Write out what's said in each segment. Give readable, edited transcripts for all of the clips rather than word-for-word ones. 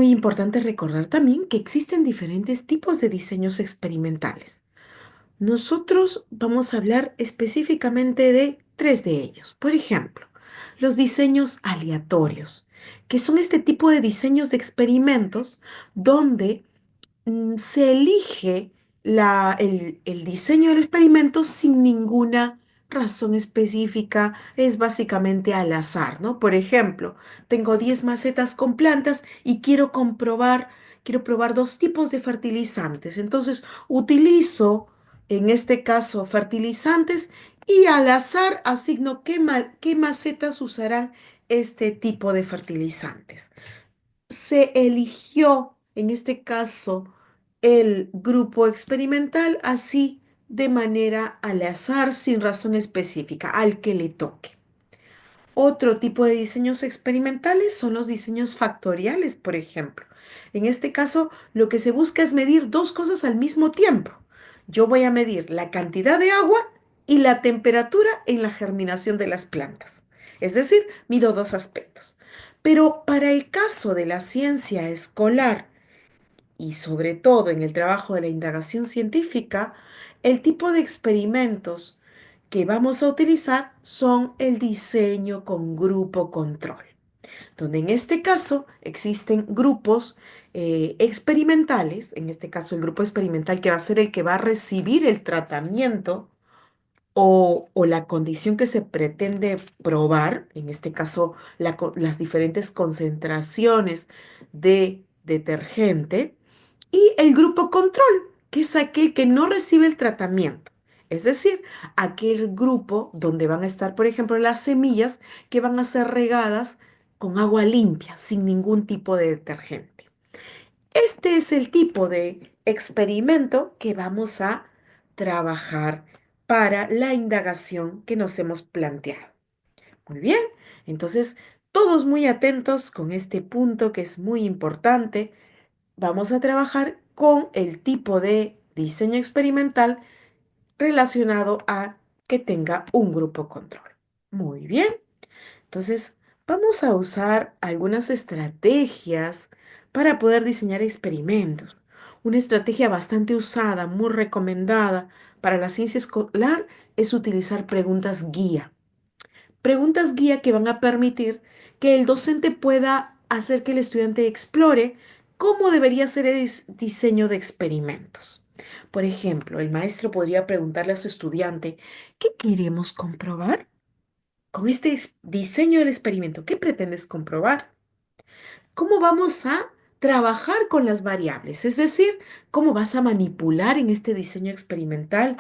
muy importante recordar también que existen diferentes tipos de diseños experimentales. Nosotros vamos a hablar específicamente de tres de ellos. Por ejemplo, los diseños aleatorios, que son este tipo de diseños de experimentos donde se elige el diseño del experimento sin ninguna razón específica, es básicamente al azar, ¿no? Por ejemplo, tengo 10 macetas con plantas y quiero probar dos tipos de fertilizantes. Entonces, utilizo, en este caso, fertilizantes y al azar asigno qué macetas usarán este tipo de fertilizantes. Se eligió, en este caso, el grupo experimental así de manera al azar, sin razón específica, al que le toque. Otro tipo de diseños experimentales son los diseños factoriales, por ejemplo. En este caso, lo que se busca es medir dos cosas al mismo tiempo. Yo voy a medir la cantidad de agua y la temperatura en la germinación de las plantas. Es decir, mido dos aspectos. Pero para el caso de la ciencia escolar y sobre todo en el trabajo de la indagación científica, el tipo de experimentos que vamos a utilizar son el diseño con grupo control, donde en este caso existen grupos experimentales, en este caso el grupo experimental que va a ser el que va a recibir el tratamiento o la condición que se pretende probar, en este caso las diferentes concentraciones de detergente, y el grupo control, que es aquel que no recibe el tratamiento. Es decir, aquel grupo donde van a estar, por ejemplo, las semillas que van a ser regadas con agua limpia, sin ningún tipo de detergente. Este es el tipo de experimento que vamos a trabajar para la indagación que nos hemos planteado. Muy bien, entonces todos muy atentos con este punto que es muy importante. Vamos a trabajar con el tipo de diseño experimental relacionado a que tenga un grupo control. Muy bien. Entonces, vamos a usar algunas estrategias para poder diseñar experimentos. Una estrategia bastante usada, muy recomendada para la ciencia escolar es utilizar preguntas guía. Preguntas guía que van a permitir que el docente pueda hacer que el estudiante explore cómo debería ser el diseño de experimentos. Por ejemplo, el maestro podría preguntarle a su estudiante, ¿qué queremos comprobar? Con este diseño del experimento, ¿qué pretendes comprobar? ¿Cómo vamos a trabajar con las variables? Es decir, ¿cómo vas a manipular en este diseño experimental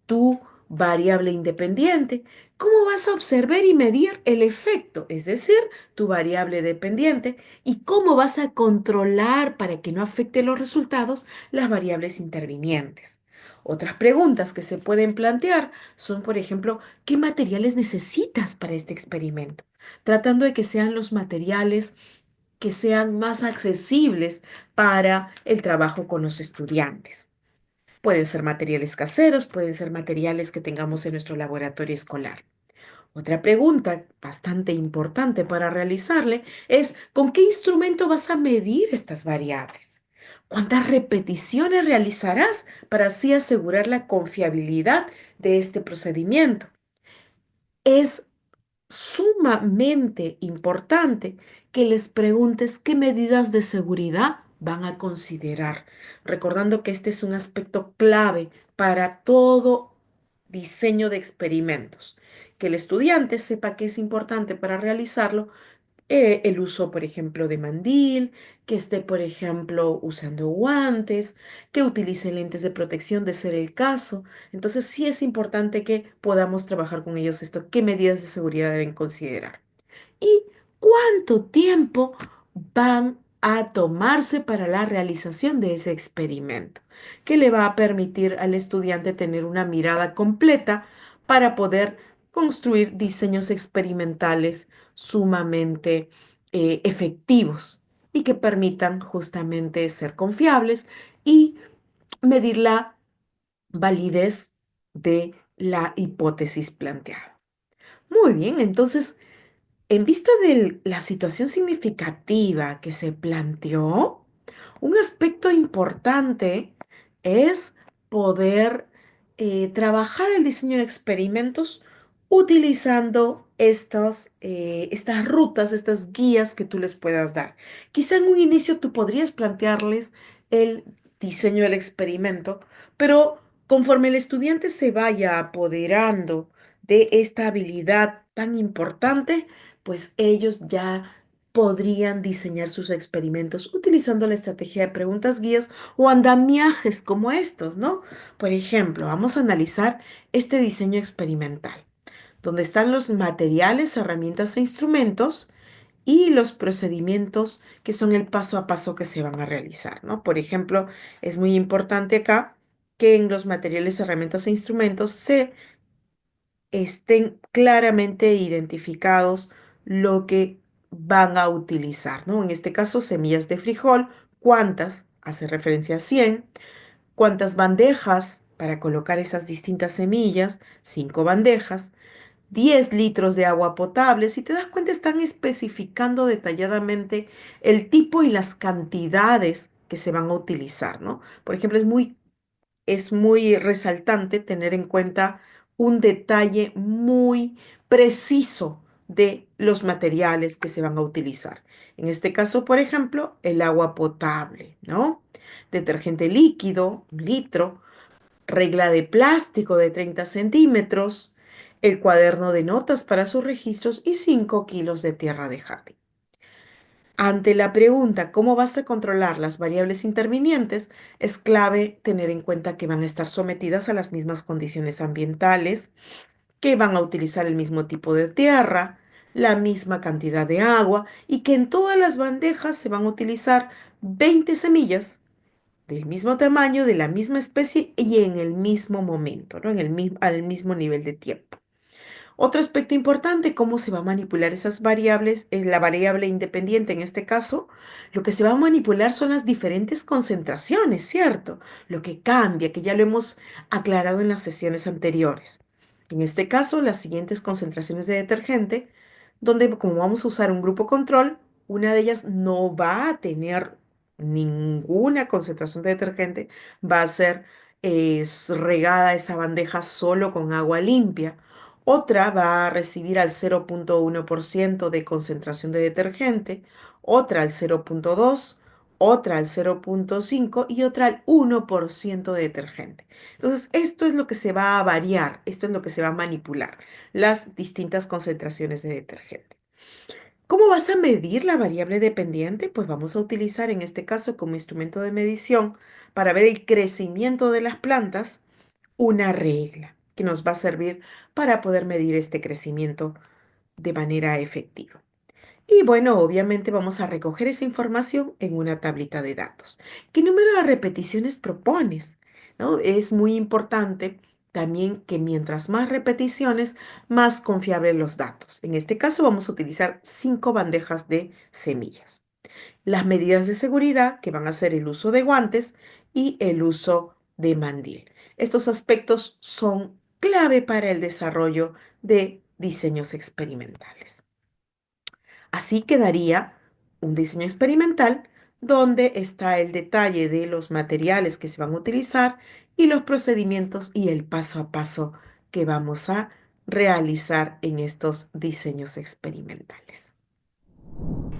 tu variable independiente? ¿Cómo vas a observar y medir el efecto? Es decir, tu variable dependiente. ¿Y cómo vas a controlar para que no afecte los resultados las variables intervinientes? Otras preguntas que se pueden plantear son, por ejemplo, ¿qué materiales necesitas para este experimento? Tratando de que sean los materiales que sean más accesibles para el trabajo con los estudiantes. Pueden ser materiales caseros, pueden ser materiales que tengamos en nuestro laboratorio escolar. Otra pregunta bastante importante para realizarle es, ¿con qué instrumento vas a medir estas variables? ¿Cuántas repeticiones realizarás para así asegurar la confiabilidad de este procedimiento? Es sumamente importante que les preguntes qué medidas de seguridad van a considerar, recordando que este es un aspecto clave para todo diseño de experimentos. Que el estudiante sepa que es importante para realizarlo el uso, por ejemplo, de mandil, que esté, por ejemplo, usando guantes, que utilice lentes de protección de ser el caso. Entonces, sí es importante que podamos trabajar con ellos esto, qué medidas de seguridad deben considerar y cuánto tiempo van a tomarse para la realización de ese experimento, que le va a permitir al estudiante tener una mirada completa para poder construir diseños experimentales sumamente efectivos y que permitan justamente ser confiables y medir la validez de la hipótesis planteada. Muy bien, entonces En vista de la situación significativa que se planteó, un aspecto importante es poder trabajar el diseño de experimentos utilizando estas rutas, estas guías que tú les puedas dar. Quizá en un inicio tú podrías plantearles el diseño del experimento, pero conforme el estudiante se vaya apoderando de esta habilidad tan importante, pues ellos ya podrían diseñar sus experimentos utilizando la estrategia de preguntas guías o andamiajes como estos, ¿no? Por ejemplo, vamos a analizar este diseño experimental, donde están los materiales, herramientas e instrumentos y los procedimientos que son el paso a paso que se van a realizar, ¿no? Por ejemplo, es muy importante acá que en los materiales, herramientas e instrumentos se estén claramente identificados lo que van a utilizar, ¿no? En este caso, semillas de frijol, ¿cuántas? Hace referencia a 100. ¿Cuántas bandejas para colocar esas distintas semillas? 5 bandejas. 10 litros de agua potable. Si te das cuenta, están especificando detalladamente el tipo y las cantidades que se van a utilizar, ¿no? Por ejemplo, es muy resaltante tener en cuenta un detalle muy preciso de los materiales que se van a utilizar. En este caso, por ejemplo, el agua potable, ¿no? Detergente líquido, 1 litro, regla de plástico de 30 centímetros, el cuaderno de notas para sus registros y 5 kilos de tierra de jardín. Ante la pregunta ¿cómo vas a controlar las variables intervinientes? Es clave tener en cuenta que van a estar sometidas a las mismas condiciones ambientales, que van a utilizar el mismo tipo de tierra, la misma cantidad de agua y que en todas las bandejas se van a utilizar 20 semillas del mismo tamaño, de la misma especie y en el mismo momento, ¿no? Al mismo nivel de tiempo. Otro aspecto importante, cómo se va a manipular esas variables, es la variable independiente en este caso. Lo que se va a manipular son las diferentes concentraciones, ¿cierto? Lo que cambia, que ya lo hemos aclarado en las sesiones anteriores. En este caso, las siguientes concentraciones de detergente, donde como vamos a usar un grupo control, una de ellas no va a tener ninguna concentración de detergente, va a ser regada esa bandeja solo con agua limpia. Otra va a recibir al 0,1% de concentración de detergente, otra al 0,2%, otra al 0,5% y otra al 1% de detergente. Entonces, esto es lo que se va a variar, esto es lo que se va a manipular, las distintas concentraciones de detergente. ¿Cómo vas a medir la variable dependiente? Pues vamos a utilizar en este caso como instrumento de medición para ver el crecimiento de las plantas una regla que nos va a servir para poder medir este crecimiento de manera efectiva. Y bueno, obviamente vamos a recoger esa información en una tablita de datos. ¿Qué número de repeticiones propones? ¿No? Es muy importante también que mientras más repeticiones, más confiables los datos. En este caso vamos a utilizar 5 bandejas de semillas. Las medidas de seguridad, que van a ser el uso de guantes y el uso de mandil. Estos aspectos son clave para el desarrollo de diseños experimentales. Así quedaría un diseño experimental donde está el detalle de los materiales que se van a utilizar y los procedimientos y el paso a paso que vamos a realizar en estos diseños experimentales.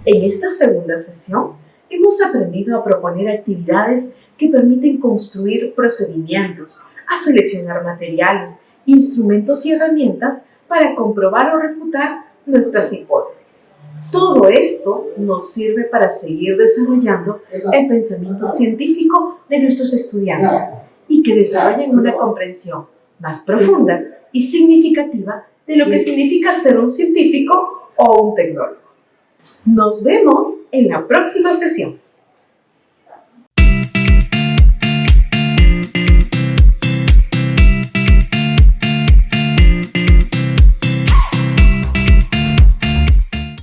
En esta segunda sesión hemos aprendido a proponer actividades que permiten construir procedimientos, a seleccionar materiales, instrumentos y herramientas para comprobar o refutar nuestras hipótesis. Todo esto nos sirve para seguir desarrollando el pensamiento científico de nuestros estudiantes y que desarrollen una comprensión más profunda y significativa de lo que significa ser un científico o un tecnólogo. Nos vemos en la próxima sesión.